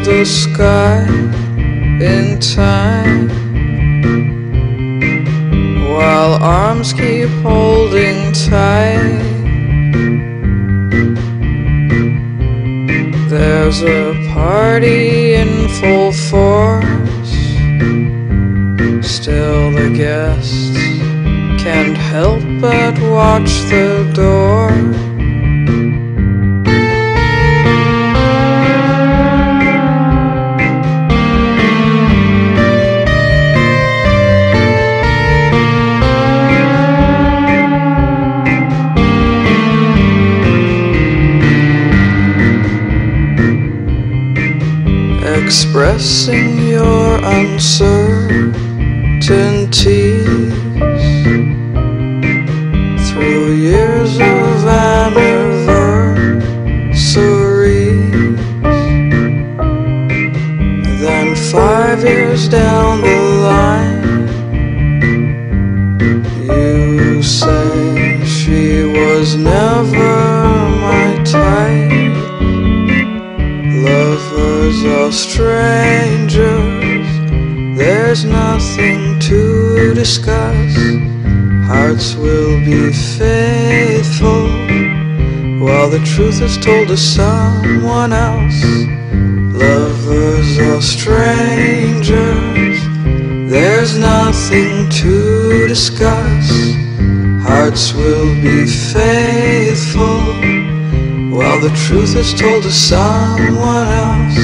the sky in time, while arms keep holding tight. There's a party in full force, still the guests can't help but watch the door. Expressing your uncertainties through years of anniversaries. Then 5 years down the line, you say she was never my type. Lovers are strangers, there's nothing to discuss. Hearts will be faithful while the truth is told to someone else. Lovers are strangers, there's nothing to discuss. Hearts will be faithful while the truth is told to someone else.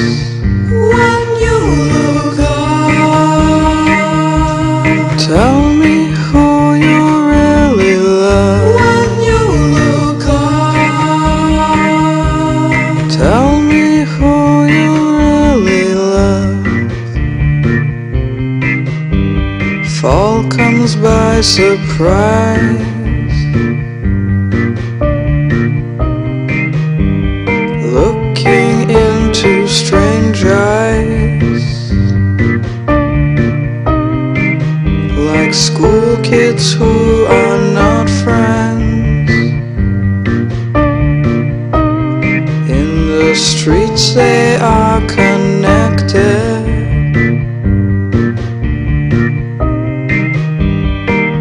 When you look up, tell me who you really love. When you look up, tell me who you really love. Fall comes by surprise, strange eyes, like school kids who are not friends. In the streets they are connected,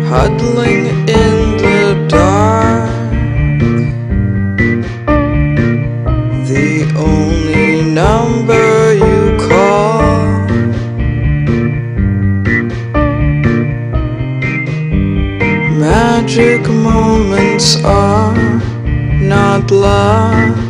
huddling in the dark. The only number you call, magic moments are not lost.